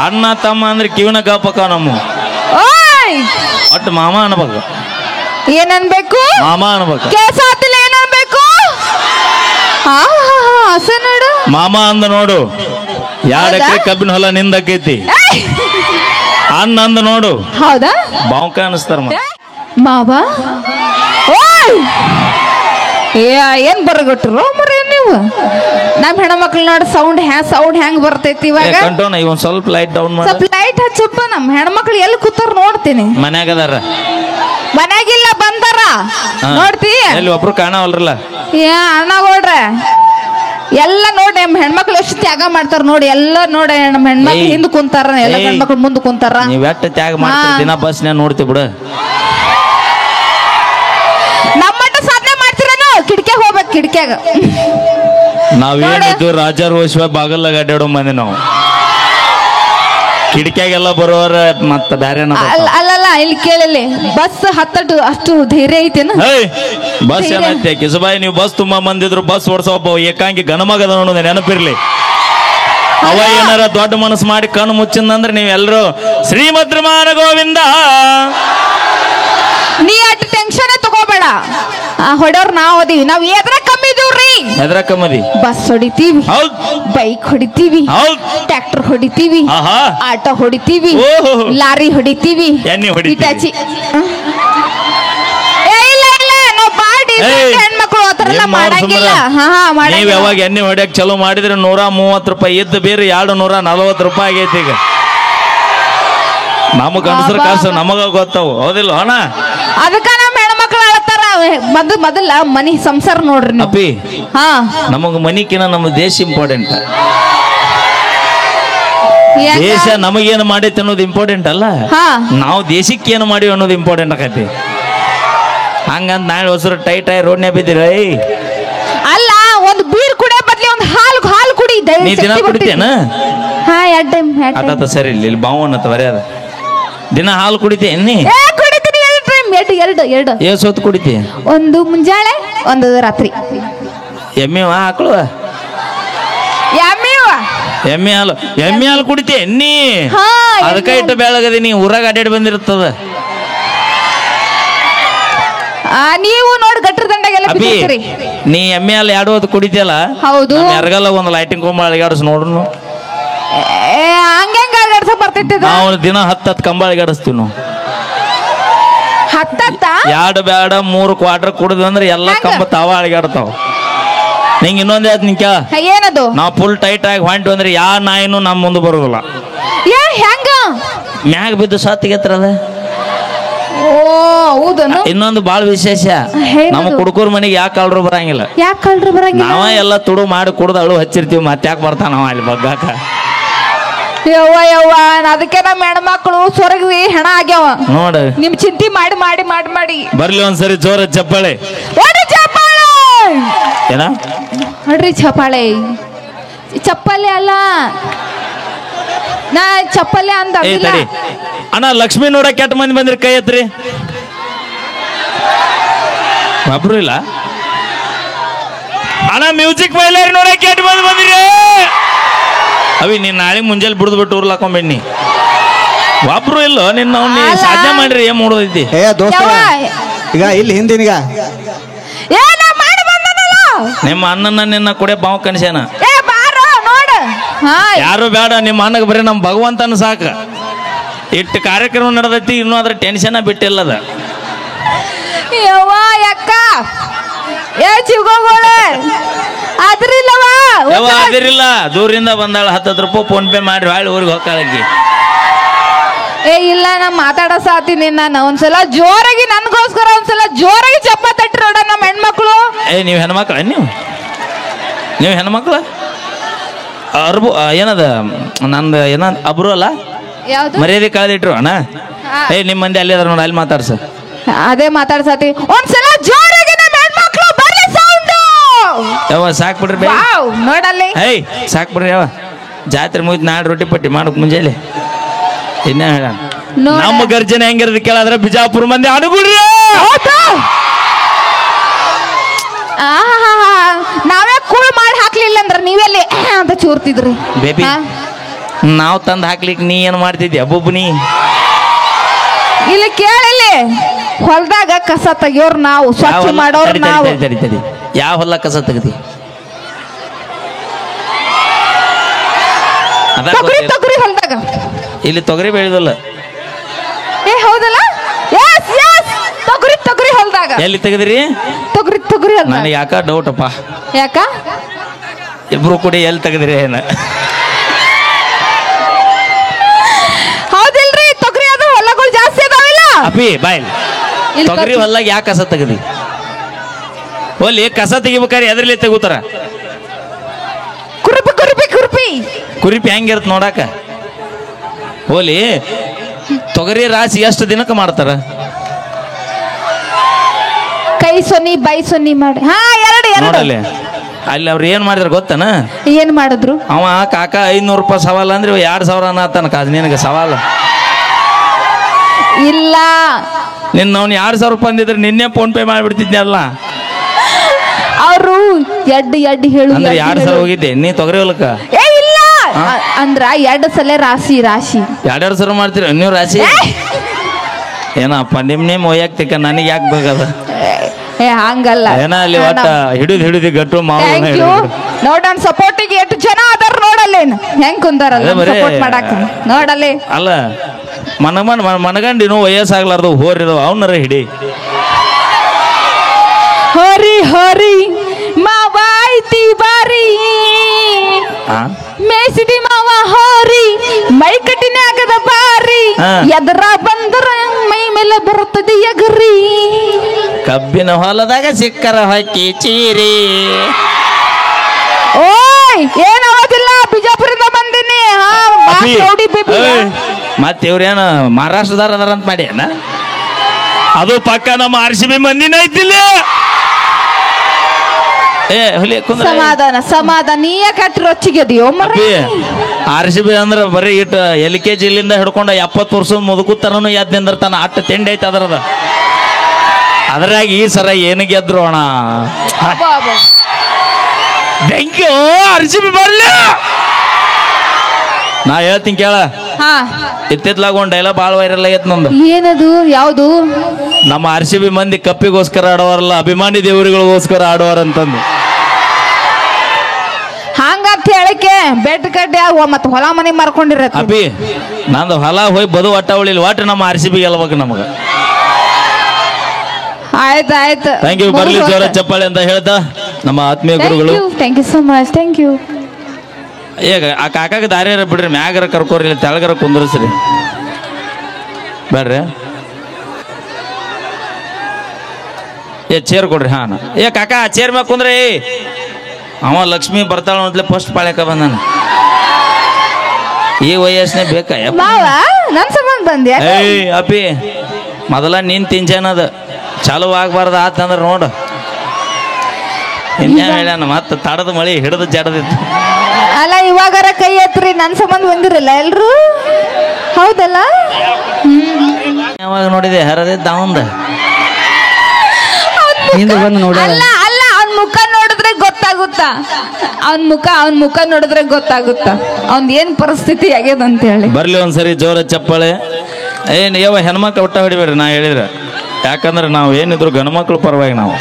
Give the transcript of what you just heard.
ಅಣ್ಣ ತಮ್ಮ ಅಂದ್ರೆ ಕಿವಿನ ಗಾಪಕ ನಮ್ಮ ಒಟ್ಟು ಮಾಮ ಅನ್ಬೇಕು. ಏನನ್ಬೇಕು? ಮಾಮ ಅನ್ಬೇಕು. ಕೇಸಾತಿಲ್ಲ ಏನನ್ಬೇಕು? ನೋಡು ಮಾಮ ಅಂದ ನೋಡು 2 ಎಕರೆ ಕಬ್ಬಿನ ಹೊಲ ನಿಂದಕೈತಿ. ಅಣ್ಣ ಅಂದ ನೋಡು ಹೌದಾ ಬಾವುಕ ಅನಿಸ್ತಾರ ಮಾವ. ಏನ್ ಬರಗಟ್ರು ಮರ ನೀವು ನಮ್ ಹೆಣ್ಮಕ್ಳು ನೋಡಿ ಸೌಂಡ್ ಹೆಂಗ್ ಬರ್ತೈತಿ ಇವಾಗ. ಒಂದ್ ಸ್ವಲ್ಪ ಲೈಟ್ ಡೌನ್ ಮಾಡಿ. ಸ್ವಲ್ಪ ಲೈಟ್ ಹಚ್ಚಪ್ಪ. ನಮ್ ಹೆಣ್ಮಕ್ಳು ಎಲ್ಲಿ ಕೂತಾರ ನೋಡ್ತೀನಿ. ಮನ್ಯಾಗದಾರ? ಮನ್ಯಾಗಿಲ್ಲ ಬಂದಾರ ನೋಡ್ತಿ. ಎಲ್ಲಿ ಒಬ್ರು ಕಾಣವಲ್ರಲ್ಲ? ಅಣ್ಣ ನೋಡ್ರ ಎಲ್ಲ ನೋಡಿ ನಮ್ ಹೆಣ್ಮಕ್ಳು ಎಷ್ಟು ತ್ಯಾಗ ಮಾಡ್ತಾರ ನೋಡಿ. ಎಲ್ಲ ನೋಡಿ ನಮ್ ಹೆಣ್ಮಕ್ಳು ಹಿಂದ್ ಕುಂತಾರ, ಎಲ್ಲ ಹೆಣ್ಮಕ್ಳು ಮುಂದ್ ಕುಂತಾರ. ನೀವ್ ಎಷ್ಟು ತ್ಯಾಗ ಮಾಡ್ತೀರಿ ದಿನ ಬಸ್ನ್ಯಾಗ ನೋಡ್ತಿ ಬಿಡು. ನಮ್ಮಟ್ಟ ಸಾಧನೆ ಮಾಡ್ತೀರೇನು? ಕಿಟಕಿಯಾಗ ಹೋಗ್ಬೇಕು. ಕಿಟಕಿಯಾಗ ನಾವೇನಿದ್ದು ರಾಜಾರೋಷ ಬಾಗಲ್ಲಾಗ ಅಡ್ಡಾಡೋ ಮಂದಿ ನಾವು. ಕಿಟಕಿಯಾಗೆಲ್ಲ ಬರೋರ ಮತ್ತ ಬ್ಯಾರೆ ಅಲ್ಲಲ್ಲ. ಇಲ್ಲಿ ಕೇಳಲಿ ಬಸ್ ಹತ್ತಟ್ಟು ಅಷ್ಟು ಧೈರ್ಯ ಐತೇನು? ಬಸ್ ಏನೈತೆ ಕಿಸಬಾಯಿ, ನೀವು ಬಸ್ ತುಂಬಾ ಮಂದಿದ್ರು ಬಸ್ ಓಡಿಸೋ ಒಬ್ಬ ಏಕಾಂಗಿ ಗಣಮಗದ ಅನ್ನೋದು ನೆನಪಿರ್ಲಿ. ಅವ ಏನಾರ ದೊಡ್ಡ ಮನಸ್ಸು ಮಾಡಿ ಕಣ್ಣು ಮುಚ್ಚಿಂದಂದ್ರೆ ನೀವೆಲ್ಲರೂ ಶ್ರೀಮದ್ರಮಾನ ಗೋವಿಂದ. ನೀ ಅಷ್ಟು ಟೆನ್ಷನ್ ತಗೋಬೇಡ. ಹೊಡೆಯವ್ರು ನಾವ್ ಅದೀವಿ. ನಾವ್ ಎದ್ರ ಕಮ್ಮಿ ಇದೀವ್ರಿ. ಎದ್ರ ಕಮ್ಮದಿ? ಬಸ್ ಹೊಡಿತೀವಿ, ಬೈಕ್ ಹೊಡಿತೀವಿ, ಟ್ರ್ಯಾಕ್ಟರ್ ಹೊಡಿತೀವಿ, ಆಟೋ ಹೊಡಿತೀವಿ, ಲಾರಿ ಹೊಡಿತೀವಿ, ಇಟಾಚಿ. ಹೆಣ್ಮಕ್ಳು ಆತರ ಮಾಡಂಗಿಲ್ಲ. ನೀವ್ ಯಾವಾಗ ಎಣ್ಣೆ ಹೊಡ್ಯಕ್ ಚಲೋ ಮಾಡಿದ್ರೆ 130 ರೂಪಾಯಿ ಇದ್ದು ಬೇರೆ 240 ರೂಪಾಯಿ ಆಗೈತಿ ಈಗ. ನಮಗ್ ಗಂಡಸರ ಕಾಸು ನಮಗ ಗೊತ್ತಾವು, ಹೌದಿಲ್ಲ ಅಣ್ಣ? ಅದಕ್ಕ ನಮ್ ಹೆಣ್ಮಕ್ಳು ಅಳತಾರ. ಮೊದಲ ಮನಿ ಸಂಸಾರ ನೋಡ್ರಿ ಅಪ್ಪಿ. ನಮಗ್ ಮನಿಕಿನ ನಮ್ಮ ದೇಶ ಇಂಪಾರ್ಟೆಂಟ್. ದೇಶ ನಮಗೇನು ಮಾಡೈತಿ ಅನ್ನೋದು ಇಂಪಾರ್ಟೆಂಟ್ ಅಲ್ಲ, ನಾವು ದೇಶಕ್ಕೆ ಏನು ಮಾಡಿವಿ ಅನ್ನೋದು ಇಂಪಾರ್ಟೆಂಟ್ ಆಕೈತಿ. ಹಂಗಂತ ನಾಳೆ ಹೊಸರು ಟೈಟ್ ಆಗಿ ರೋಡ್ನೇ ಬಿದ್ದಿರ. ಅಲ್ಲ, ಒಂದು ಬೀರ್ ಕುಡಿಯ ಬದ್ಲಿ ಒಂದು ಹಾಲು ಕುಡಿ. ನೀ ದಿನ ಕುಡಿತೇನ? ಸರಿ ಇಲ್ಲಿ ಬಾವನ್ನ ಬರೆಯದ ದಿನ ಹಾಲು ಕುಡಿತೇನಿ? ಎರಡು ಸೊತ್ತು ಕುಡಿತಿ? ಒಂದು ಮುಂಜಾಳೆ, ಒಂದು ರಾತ್ರಿ. ಎಮ್ಮೆ ಆಕಳು? ಎಮ್ಮೆ ಹಾಲು ಕುಡಿತಿ ನೀ? ಅದಕ್ಕ ಇಟ್ಟು ಬೆಳಗದಿ ನೀ ಊರಾಗ ಅಡ್ಡಾಡಿ ಬಂದಿರ್ತದ. ನೀವು ನೋಡಿ ಗಟ್ರ ದಂಡಗೆಲ್ಲ ಬಿಡ್ತೀರಿ. ನೀ ಎಮ್ಮೆ ಹಾಲು 2 ಹೊತ್ತು ಕುಡಿತಿಯಲ್ಲ? ಹೌದು. ಎರಗಲ್ಲ ಒಂದು ಲೈಟಿಂಗ್ ಕೊಂಬ ಅಳಗಾಡಿಸ್ ನೋಡ್ರು. ಹಂಗ ಅಳಗಾಡ್ಸ ಬರ್ತೈತಿ. ನಾವು ದಿನ 10 ಕಂಬ ಅಳಗಾಡಿಸ್ತೀವಿ ನಾವು. 2 ಬೇಡ 3 ಕ್ವಾರ್ಟರ್ ಕುಡಿದ್ವಿ ಅಂದ್ರೆ ಎಲ್ಲಾ ಕಂಬ ತಾವ ಅಳಗಾಡ್ತಾವ. ನಿಂಗೆ ಇನ್ನೊಂದ್ ಹೇಳ್ತ ನಿಂಕ ಏನದು? ನಾವು ಫುಲ್ ಟೈಟ್ ಆಗಿ ಹೊಂಟು ಅಂದ್ರೆ ಯಾವ ನಾಯಿನೂ ನಮ್ಮ ಮುಂದೆ ಬರುದಿಲ್ಲ. ಹೆಂಗ ಮ್ಯಾಗ ಬಿದ್ದು ಸತ್ತಿಗೆತ್ರದ. ಇನ್ನೊಂದು ಬಾಳ ವಿಶೇಷ, ನಮ್ಮ ಕುಡುಕೂರ್ ಮನೆಗೆ ಯಾಕೆ ಕಳ್ರು ಬರಂಗಿಲ್ಲ. ನಾವ ಎಲ್ಲ ತುಡು ಮಾಡಿ ಕುಡ್ದು ಅಳು ಹಚ್ಚಿರ್ತೀವಿ. ಮತ್ತೆ ಯಾಕೆ ಬರ್ತಾನವ ಅಲ್ಲಿ ಬಗ್ಗಾಕ? ಯವ್ವ ಅದಕ್ಕೆ ನಮ್ಮ ಹೆಣ್ಮಕ್ಳು ಸ್ವರ್ಗಿ ಹೆಣ ಆಗ್ಯಾವ ನೋಡ. ನಿಮ್ ಚಿಂತೆ ಮಾಡಿ ಮಾಡಿ ಮಾಡಿ ಮಾಡಿ. ಬರ್ಲಿ ಒಂದ್ಸರಿ ಜೋರ ಚಪ್ಪಾಳೆ. ಏನ ನೋಡ್ರಿ ಚಪ್ಪಾಳೆ. ಚಪ್ಪಲೆ ಅಲ್ಲ, ನಾ ಚಪ್ಪಲೆ ಅಂದ ಅಣ್ಣ. ಲಕ್ಷ್ಮಿ ನೋಡಕ್ ಕೆಟ್ಟ ಮಂದಿ ಬಂದ್ರಿ, ಕೈ ಎತ್ರಿ. ಒಬ್ರು ಇಲ್ಲ ಅಣ್ಣ. ಮ್ಯೂಸಿಕ್ ಬೈಲಾರಿ ನೋಡಕ್ ಕೆಟ್ಟ ಮಂದಿ ಬಂದಿರಿ. ಅವಿ ನೀನ್ ನಾಳೆ ಮುಂಜಾನೆ ಬಿಡ್ದು ಬಿಟ್ಟು ಊರ್ಲಾಕೊಂಬೇಡಿ. ಒಬ್ರು ಇಲ್ಲೋ ನಿನ್ನ ಸಾಧನೆ ಮಾಡ್ರಿ. ಏನ್ ಮಾಡೋದೈತಿ ಈಗ ಇಲ್ಲಿ ಹಿಂದಿನೀಗ ನಿಮ್ಮ ಅಣ್ಣನ ನಿನ್ನ ಕುಡಿಯ ಬಾವು ಕನಸೇನ ಯಾರು ಬೇಡ. ನಿಮ್ಮ ಅಣ್ಣಗೆ ಬರೀ ನಮ್ ಭಗವಂತನ ಸಾಕ. ಇಟ್ಟು ಕಾರ್ಯಕ್ರಮ ನಡೆದೈತಿ, ಇನ್ನೂ ಅದ್ರ ಟೆನ್ಷನ್ ಬಿಟ್ಟಿಲ್ಲದ. ಅದಿರಿಲ್ಲ, ದೂರಿಂದ ಬಂದಾಳ 10 ರೂಪಾಯಿ ಫೋನ್ ಪೇ ಮಾಡಿ ಹೊಳ್ಳಿ ಊರಿಗೆ ಹೋಗ್ತಾಳಕ್ಕಿ. ಇಲ್ಲ ನಾ ಮಾತಾಡೋ ಸಾತೀನಿ. ನಾನು ಒಂದ್ಸಲ ಜೋರಾಗಿ ನನ್ಗೋಸ್ಕರ ಒಂದ್ಸಲ ಜೋರಾಗಿ ಚಪ್ಪ ತಟ್ಟಿ ನೋಡ ನಮ್ಮ ಹೆಣ್ಮಕ್ಳು. ನೀವ್ ಹೆಣ್ಮಕ್ಳ? ನೀವು ಹೆಣ್ಮಕ್ಳ? ಏನದ ನಂದು ಏನ ಅಬ್ರು ಅಲ್ಲ, ಮರ್ಯಾದೆ ಕಳೆದಿಟ್ರು ಅಣ್ಣ. ನಿಮ್ಮ ಮಂದಿ ಅಲ್ಲಿ ಅದ್ರ ನೋಡಿ, ಅಲ್ಲಿ ಮಾತಾಡ್ಸ. ಅದೇ ಮಾತಾಡ್ಸತಿ ಒಂದ್ಸಲ ಜೋರಾಗಿ ನಮ್ಮ ಹೆಣ್ಮಕ್ಳು ಬರ್ಲಿ ಸೌಂಡ್. ಸಾಕ್ ಬಿಡ್ರಿ ನೋಡಲ್ಲಿ. ಸಾಕ್ ಬಿಡ್ರಿ. ಜಾತ್ರೆ ಮುಗಿದ್ ನಾಳೆ ರೊಟ್ಟಿ ಪಟ್ಟಿ ಮಾಡಕ್ ಮುಂಜಾನೆ ಇನ್ನ ಹೇಳ. ನಮ್ಮ ಗರ್ಜನೆ ಹೆಂಗಿರೋದು ಕೇಳಿದ್ರೆ ಬಿಜಾಪುರ ಮಂದಿ ಅನುಗುಳ್ರಿ. ನಾವೇ ಕೂಳ್ ಮಾಡಿ ಹಾಕ್ಲಿಲ್ಲ ಅಂದ್ರೆ ನೀವೆಲ್ಲಿ ಅಂತ ಚೂರ್ತಿದ್ರಿ ಬೇಬಿ ಹಾ? ನಾವು ತಂದು ಹಾಕ್ಲಿಕ್ಕೆ ನೀ ಏನು ಮಾಡ್ತಿದ್ಯಾ ಬೊಬ್ಬನಿ ಇಲ್ಲಿ ಕೇಳಿಲ್ಲಿ ಹೊಲದಾಗ ಕಸ ತೆಗಿಯೋರ್ ನಾವು ಸ್ವಚ್ಛ ಮಾಡೋರ್ ನಾವು ತಡಿ ಯಾವ ಹೊಲ ಕಸ ತೆಗ್ದಿ ತೊಗರಿ ಹೊಲದಾಗ ಇಲ್ಲಿ ತೊಗರಿ ಬೆಳೆದಲ್ಲ ಏ ಹೌದಲ್ಲ ತೊಗರಿ ಹೊಲದಾಗ ಎಲ್ಲಿ ತೆಗೆದ್ರಿ ತೊಗರಿ ಹೊಲದಾಗ ನನಗೆ ಯಾಕ ಡೌಟಪ್ಪ ಯಾಕ ಇಬ್ರು ಕೂಡಿ ಎಲ್ಲಿ ತೆಗೆದ್ರಿ ಏನ ಹೌದಿಲ್ರಿ ತೊಗರಿ ಅದು ಹೊಲಗಳು ಜಾಸ್ತಿ ಅದಾವಿಲ್ಲ ಅಪ್ಪಿ ಬಾಯ್ ತೊಗರಿ ಹೊಲ್ದಾಗ ಯಾಕೆ ಕಸ ತೆಗದಿ ಹೋಲಿ ಕಸ ತೆಗಿಬೇಕಾರೆ ಎದ್ರಲ್ಲಿ ತೆಗುತ್ತಾರ ಕುರಿಪಿ ಹೆಂಗಿರತ್ ನೋಡಾಕ ಹೋಲಿ ತೊಗರಿ ರಾಶಿ ಎಷ್ಟು ದಿನಕ್ಕೆ ಮಾಡ್ತಾರ ಕೈ ಸೊನ್ನಿ ಬೈ ಸೊನ್ನಿ ಮಾಡಿ ಹಾ ಎರಡು ನೋಡಲ್ಲಿ ಅಲ್ಲಿ ಅವ್ರು ಏನ್ ಮಾಡಿದ್ರ ಗೊತ್ತನ ಏನ್ ಮಾಡಿದ್ರು ಅವ ಕಾಕ 500 ರೂಪಾಯಿ ಸವಾಲ್ ಅಂದ್ರೆ 2000 ಅನ್ನತಾನ ಕಾದ್ ನಿನಗೆ ಸವಾಲ್ ಇಲ್ಲ ನಿನ್ನ ಅವ್ನು 2000 ರೂಪಾಯಿ ಅಂದಿದ್ರೆ ನಿನ್ನೆ ಫೋನ್ ಪೇ ಮಾಡಿಬಿಡ್ತಿದ್ನಲ್ಲ ಅವರು ಎಡ್ ಹೇಳು ಅಂದ್ರೆ 2000 ಹೋಗಿದ್ದೆ ನೀ ತೊಗರಿ ಹೊಲಕ್ಕ ಏ ಇಲ್ಲ ಅಂದ್ರ 2 ಸಲ ರಾಶಿ 2 ಮಾಡ್ತೀರ ನೀವು ರಾಶಿ ಏನಪ್ಪ ನಿಮ್ ಒಯ್ಯಾಕ್ತಿಕ ನನಗೆ ಯಾಕೆ ಬೇಕದ ಏ ಹಂಗಲ್ಲ ಏನ ಅಲ್ಲಿ ಒಟ್ಟ ಹಿಡಿದು ಗಟ್ಟು ಮಾವು ನೋಡೋಣ ಸಪೋರ್ಟಿಗೆ ಎಷ್ಟು ಜನ ಅದಾರ ನೋಡಲ್ಲೇನು ಹೆಂಗ್ ಕುಂತಾರಲ್ಲ ಸಪೋರ್ಟ್ ಮಾಡಾಕ ನೋಡಲ್ಲಿ ಅಲ್ಲ ಮನಗಂಡಿನು ವಯಸ್ಸಾಗ್ಲಾರ್ದು ಹೋರಿದವ ಅವನರ ಹಿಡಿ ಹರಿ ಮಾವಾಯ್ತಿ ಬಾರಿ ಮೇಸಿದಿ ಮಾವ ಹೋರಿ ಮೈ ಕಟ್ಟಿನಾಗದ ಬಾರಿ ಎದರ ಬಂದರ ಮೈ ಮೇಲೆ ಬರುತ್ತದೆ ಎಗರಿ ಕಬ್ಬಿನ ಹೊಲದಾಗ ಸಿಕ್ಕರ ಹೊಕ್ಕಿ ಚೀರಿ ಓಯ್ ಏನ್ ಆಗೋದಿಲ್ಲ ಬಿಜಾಪುರದಿಂದ ಬಂದಿನಿ ಮತ್ತೆ ಇವ್ರೇನು ಮಹಾರಾಷ್ಟ್ರದಾರ ಅದಾರ ಅಂತ ಮಾಡಿ ಅದು ಪಕ್ಕ ನಮ್ಮ RCB ಮಂದಿನ ಐತಿಲ್ಲ ಸಮಾಧಾನ ನೀಯ ಕಟ್ಟಿ ರೊಚ್ಚಿಗೆದಿಯೋ RCB ಅಂದ್ರೆ ಬರೀ ಇಟ್ಟು LKG ಇಲ್ಲಿಂದ ಹಿಡ್ಕೊಂಡ 70 ವರ್ಷದ ಮುದುಕುತ್ತರನು ಎದ್ ನಿಂದಿರ್ತಾನ ಅಟ್ಟ ತಿಂಡಿ ಐತೆ ಅದರದ ಅದ್ರಾಗ ಈ ಸರ ಏನು ಗೆದ್ರು ಅಣ್ಣ ಥ್ಯಾಂಕ್ ಯು RCB ಬರ್ಲಿ ನಾ ಹೇಳ್ತೀನಿ ಕೇಳ ಇತ್ತಿತ್ಲಾಗ ಒಂದ್ ಡೈಲಾಗ್ ಬಾಳ ವೈರಲ್ ಆಗೈತ್ ನಂದು ಏನದು ಯಾವುದು ನಮ್ಮ RCB ಮಂದಿ ಕಪ್ಪಿಗೋಸ್ಕರ ಆಡೋರಲ್ಲ ಅಭಿಮಾನಿ ದೇವರುಗಳಿಗೋಸ್ಕರ ಆಡೋರಂತಂದು ಹಂಗಂತ ಹೇಳಕ್ಕೆ ಬೆಡ್ ಕಡ್ಡಿ ಮತ್ತ ಹೊಲ ಮನೆ ಮಾರ್ಕೊಂಡಿರತ್ತ ಅಭಿ ನಂದು ಹೊಲ ಹೋಗಿ ಬದು ಒಟ್ಟ ಉಳಿಲ್ ಒಟ್ಟು ನಮ್ಮ RCB ಗೆಲ್ಬೇಕು ನಮಗ ಆಯ್ತು ಥ್ಯಾಂಕ್ ಯು ಬರ್ಲಿ ಜೋರ ಚಪ್ಪಾಳೆ ಅಂತ ಹೇಳ್ತಾ ನಮ್ಮ ಆತ್ಮೀಯ ಗುರುಗಳು thank you so much thank you ಈಗ ಆ ಕಾಕಾಗ ದಾರಿಯಾರ ಬಿಡ್ರಿ ಮ್ಯಾಗರ ಕರ್ಕೋರಿ ತೆಳಗರ ಕುಂದ್ರಸ್ರಿ ಬರ್ರಿ ಚೇರ್ ಕೊಡ್ರಿ ಹಾಂ ಕಾಕ ಚೇರ್ ಮ್ಯಾಗ ಕುಂದ್ರಿ ಅವ ಲಕ್ಷ್ಮಿ ಬರ್ತಾಳ ಮೊದ್ಲೇ ಫಸ್ಟ್ ಪಾಳ್ಯಕ ಬಂದಾನ ಈ ವಯಸ್ಸನೇ ಬೇಕಾ ನನ್ ಸಂಬಂಧ ಬಂದ್ಯಾ ಅಪ್ಪಿ ಮೊದಲ ನಿನ್ ತಿಂಜನದ ಚಾಲು ಆಗ್ಬಾರ್ದು ಆತಂದ್ರೆ ನೋಡು ಇನ್ಯಾ ಹೇಳ್ಯಾನ ಮತ್ತೆ ತಡದ ಮಳಿ ಹಿಡಿದು ಜಡದಿತ್ತು ಅಲ್ಲ ಇವಾಗಾರ ಕೈ ಎತ್ರಿ ನನ್ ಸಂಬಂಧ ಬಂದಿರಲ್ಲ ಎಲ್ರು ಹೌದಲ್ಲ ಯಾವಾಗ ನೋಡಿದೆ ಹರದಿದ್ದ ಅವಂದ ಅಲ್ಲ ಅವನ್ ಮುಖ ನೋಡಿದ್ರೆ ಗೊತ್ತಾಗುತ್ತಾ ಅವನ್ ಮುಖ ನೋಡಿದ್ರೆ ಗೊತ್ತಾಗುತ್ತಾ ಅವನ್ ಏನ್ ಪರಿಸ್ಥಿತಿ ಆಗ್ಯದ ಅಂತ ಹೇಳಿ ಬರ್ಲಿ ಒಂದ್ಸರಿ ಜೋರ ಚಪ್ಪಾಳೆ ಏನ್ ಯಾವ ಹೆಣ್ಮಕ್ಳು ಒಟ್ಟ ಹೊಡಿಬೇಡ್ರಿ ನಾ ಹೇಳಿದ್ರೆ ಯಾಕಂದ್ರೆ ನಾವು ಏನಿದ್ರು ಗಂಡು ಮಕ್ಳು ಪರವಾಗಿ ನಾವು